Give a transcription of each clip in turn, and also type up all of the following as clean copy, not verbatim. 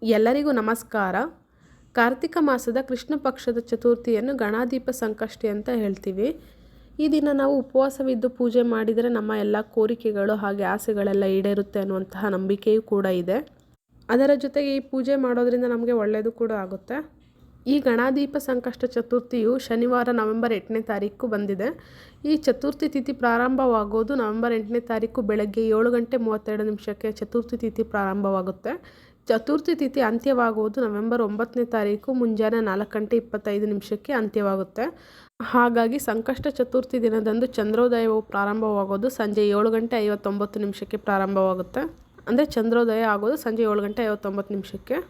ಎಲ್ಲರಿಗೂ ನಮಸ್ಕಾರ. ಕಾರ್ತಿಕ ಮಾಸದ ಕೃಷ್ಣ ಪಕ್ಷದ ಚತುರ್ಥಿಯನ್ನು ಗಣಾದೀಪ ಸಂಕಷ್ಟಿ ಅಂತ ಹೇಳ್ತೀವಿ. ಈ ದಿನ ನಾವು ಉಪವಾಸವಿದ್ದು ಪೂಜೆ ಮಾಡಿದರೆ ನಮ್ಮ ಎಲ್ಲ ಕೋರಿಕೆಗಳು ಹಾಗೆ ಆಸೆಗಳೆಲ್ಲ ಈಡೇರುತ್ತೆ ಅನ್ನುವಂತಹ ನಂಬಿಕೆಯೂ ಕೂಡ ಇದೆ. ಅದರ ಜೊತೆಗೆ ಈ ಪೂಜೆ ಮಾಡೋದ್ರಿಂದ ನಮಗೆ ಒಳ್ಳೆಯದು ಕೂಡ ಆಗುತ್ತೆ. ಈ ಗಣಾದೀಪ ಸಂಕಷ್ಟ ಚತುರ್ಥಿಯು ಶನಿವಾರ ನವೆಂಬರ್ 8ನೇ ತಾರೀಕು ಬಂದಿದೆ. ಈ ಚತುರ್ಥಿ ತಿಥಿ ಪ್ರಾರಂಭವಾಗೋದು ನವೆಂಬರ್ 8ನೇ ತಾರೀಕು ಬೆಳಗ್ಗೆ 7:32 ಚತುರ್ಥಿ ತಿಥಿ ಪ್ರಾರಂಭವಾಗುತ್ತೆ. ಚತುರ್ಥಿ ತಿಥಿ ಅಂತ್ಯವಾಗುವುದು ನವೆಂಬರ್ 9ನೇ ತಾರೀಕು ಮುಂಜಾನೆ 4:25 ಅಂತ್ಯವಾಗುತ್ತೆ. ಹಾಗಾಗಿ ಸಂಕಷ್ಟ ಚತುರ್ಥಿ ದಿನದಂದು ಚಂದ್ರೋದಯವು ಪ್ರಾರಂಭವಾಗೋದು ಸಂಜೆ 7:59 ಪ್ರಾರಂಭವಾಗುತ್ತೆ. ಅಂದರೆ ಚಂದ್ರೋದಯ ಆಗೋದು ಸಂಜೆ 7:59.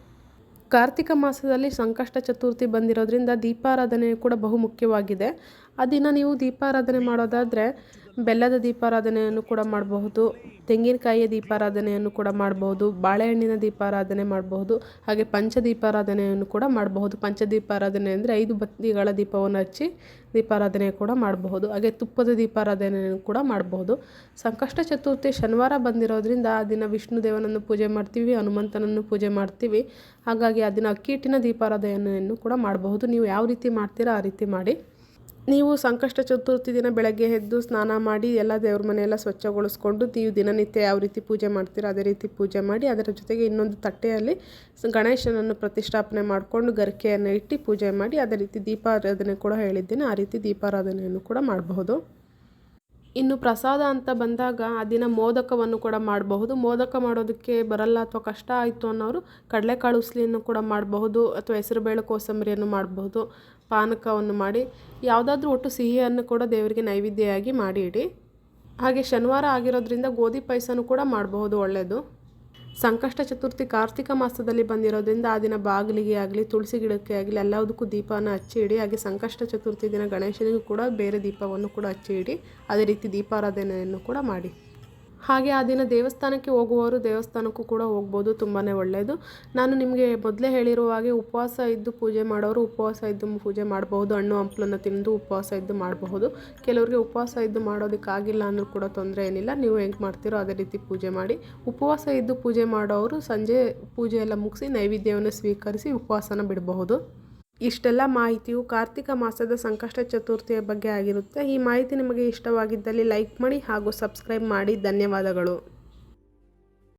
ಕಾರ್ತಿಕ ಮಾಸದಲ್ಲಿ ಸಂಕಷ್ಟ ಚತುರ್ಥಿ ಬಂದಿರೋದ್ರಿಂದ ದೀಪಾರಾಧನೆ ಕೂಡ ಬಹು ಮುಖ್ಯವಾಗಿದೆ. ಆ ದಿನ ನೀವು ದೀಪಾರಾಧನೆ ಮಾಡೋದಾದರೆ ಬೆಲ್ಲದ ದೀಪಾರಾಧನೆಯನ್ನು ಕೂಡ ಮಾಡಬಹುದು, ತೆಂಗಿನಕಾಯಿಯ ದೀಪಾರಾಧನೆಯನ್ನು ಕೂಡ ಮಾಡಬಹುದು, ಬಾಳೆಹಣ್ಣಿನ ದೀಪಾರಾಧನೆ ಮಾಡಬಹುದು, ಹಾಗೆ ಪಂಚದೀಪಾರಾಧನೆಯನ್ನು ಕೂಡ ಮಾಡಬಹುದು. ಪಂಚದೀಪಾರಾಧನೆ ಅಂದರೆ 5 ಬತ್ತಿಗಳ ದೀಪವನ್ನು ಹಚ್ಚಿ ದೀಪಾರಾಧನೆ ಕೂಡ ಮಾಡಬಹುದು. ಹಾಗೆ ತುಪ್ಪದ ದೀಪಾರಾಧನೆಯನ್ನು ಕೂಡ ಮಾಡಬಹುದು. ಸಂಕಷ್ಟ ಚತುರ್ಥಿ ಶನಿವಾರ ಬಂದಿರೋದ್ರಿಂದ ಆ ದಿನ ವಿಷ್ಣು ದೇವನನ್ನು ಪೂಜೆ ಮಾಡ್ತೀವಿ, ಹನುಮಂತನನ್ನು ಪೂಜೆ ಮಾಡ್ತೀವಿ. ಹಾಗಾಗಿ ಆ ದಿನ ಅಕ್ಕಿ ಹಿಟ್ಟಿನ ದೀಪಾರಾಧನೆಯನ್ನು ಕೂಡ ಮಾಡಬಹುದು. ನೀವು ಯಾವ ರೀತಿ ಮಾಡ್ತೀರಾ ಆ ರೀತಿ ಮಾಡಿ. ನೀವು ಸಂಕಷ್ಟ ಚತುರ್ಥಿ ದಿನ ಬೆಳಗ್ಗೆ ಎದ್ದು ಸ್ನಾನ ಮಾಡಿ ಎಲ್ಲ ದೇವ್ರ ಮನೆಯೆಲ್ಲ ಸ್ವಚ್ಛಗೊಳಿಸ್ಕೊಂಡು ನೀವು ದಿನನಿತ್ಯ ಯಾವ ರೀತಿ ಪೂಜೆ ಮಾಡ್ತೀರೋ ಅದೇ ರೀತಿ ಪೂಜೆ ಮಾಡಿ, ಅದರ ಜೊತೆಗೆ ಇನ್ನೊಂದು ತಟ್ಟೆಯಲ್ಲಿ ಗಣೇಶನನ್ನು ಪ್ರತಿಷ್ಠಾಪನೆ ಮಾಡಿಕೊಂಡು ಗರಿಕೆಯನ್ನು ಇಟ್ಟು ಪೂಜೆ ಮಾಡಿ, ಅದೇ ರೀತಿ ದೀಪಾರಾಧನೆ ಕೂಡ ಹೇಳಿದ್ದೇನೆ, ಆ ರೀತಿ ದೀಪಾರಾಧನೆಯನ್ನು ಕೂಡ ಮಾಡಬಹುದು. ಇನ್ನು ಪ್ರಸಾದ ಅಂತ ಬಂದಾಗ ಆ ದಿನ ಮೋದಕವನ್ನು ಕೂಡ ಮಾಡಬಹುದು. ಮೋದಕ ಮಾಡೋದಕ್ಕೆ ಬರಲ್ಲ ಅಥವಾ ಕಷ್ಟ ಆಯಿತು ಅನ್ನೋರು ಕಡಲೆಕಾಳು ಉಸ್ಲಿಯನ್ನು ಕೂಡ ಮಾಡಬಹುದು, ಅಥವಾ ಹೆಸರುಬೇಳೆ ಕೋಸಂಬರಿಯನ್ನು ಮಾಡಬಹುದು. ಪಾನಕವನ್ನು ಮಾಡಿ ಯಾವುದಾದ್ರೂ ಒಟ್ಟು ಸಿಹಿಯನ್ನು ಕೂಡ ದೇವರಿಗೆ ನೈವೇದ್ಯವಾಗಿ ಮಾಡಿ ಇಡಿ. ಹಾಗೆ ಶನಿವಾರ ಆಗಿರೋದ್ರಿಂದ ಗೋಧಿ ಪಾಯಸನೂ ಕೂಡ ಮಾಡಬಹುದು, ಒಳ್ಳೆಯದು. ಸಂಕಷ್ಟ ಚತುರ್ಥಿ ಕಾರ್ತಿಕ ಮಾಸದಲ್ಲಿ ಬಂದಿರೋದ್ರಿಂದ ಆ ದಿನ ಬಾಗಿಲಿಗೆ ಆಗಲಿ ತುಳಸಿ ಗಿಡಕ್ಕೆ ಆಗಲಿ ಎಲ್ಲದಕ್ಕೂ ದೀಪನ ಹಚ್ಚಿ ಇಡಿ. ಹಾಗೆ ಸಂಕಷ್ಟ ಚತುರ್ಥಿ ದಿನ ಗಣೇಶನಿಗೂ ಕೂಡ ಬೇರೆ ದೀಪವನ್ನು ಕೂಡ ಹಚ್ಚಿ ಇಡಿ. ಅದೇ ರೀತಿ ದೀಪಾರಾಧನೆಯನ್ನು ಕೂಡ ಮಾಡಿ. ಹಾಗೆ ಆ ದಿನ ದೇವಸ್ಥಾನಕ್ಕೆ ಹೋಗುವವರು ದೇವಸ್ಥಾನಕ್ಕೂ ಕೂಡ ಹೋಗ್ಬೋದು, ತುಂಬಾ ಒಳ್ಳೆಯದು. ನಾನು ನಿಮಗೆ ಮೊದಲೇ ಹೇಳಿರುವ ಹಾಗೆ ಉಪವಾಸ ಇದ್ದು ಪೂಜೆ ಮಾಡೋರು ಉಪವಾಸ ಇದ್ದು ಪೂಜೆ ಮಾಡಬಹುದು. ಹಣ್ಣು ಹಂಪಲನ್ನು ತಿಂದು ಉಪವಾಸ ಇದ್ದು ಮಾಡಬಹುದು. ಕೆಲವರಿಗೆ ಉಪವಾಸ ಇದ್ದು ಮಾಡೋದಕ್ಕಾಗಿಲ್ಲ ಅಂದರೂ ಕೂಡ ತೊಂದರೆ ಏನಿಲ್ಲ. ನೀವು ಹೆಂಗೆ ಮಾಡ್ತೀರೋ ಅದೇ ರೀತಿ ಪೂಜೆ ಮಾಡಿ. ಉಪವಾಸ ಇದ್ದು ಪೂಜೆ ಮಾಡೋರು ಸಂಜೆ ಪೂಜೆ ಎಲ್ಲ ಮುಗಿಸಿ ನೈವೇದ್ಯವನ್ನು ಸ್ವೀಕರಿಸಿ ಉಪವಾಸನ ಬಿಡಬಹುದು. ಇಷ್ಟೆಲ್ಲ ಮಾಹಿತಿಯು ಕಾರ್ತಿಕ ಮಾಸದ ಸಂಕಷ್ಟ ಚತುರ್ಥಿಯ ಬಗ್ಗೆ ಆಗಿರುತ್ತೆ. ಈ ಮಾಹಿತಿ ನಿಮಗೆ ಇಷ್ಟವಾಗಿದ್ದಲ್ಲಿ ಲೈಕ್ ಮಾಡಿ ಹಾಗೂ ಸಬ್ಸ್ಕ್ರೈಬ್ ಮಾಡಿ. ಧನ್ಯವಾದಗಳು.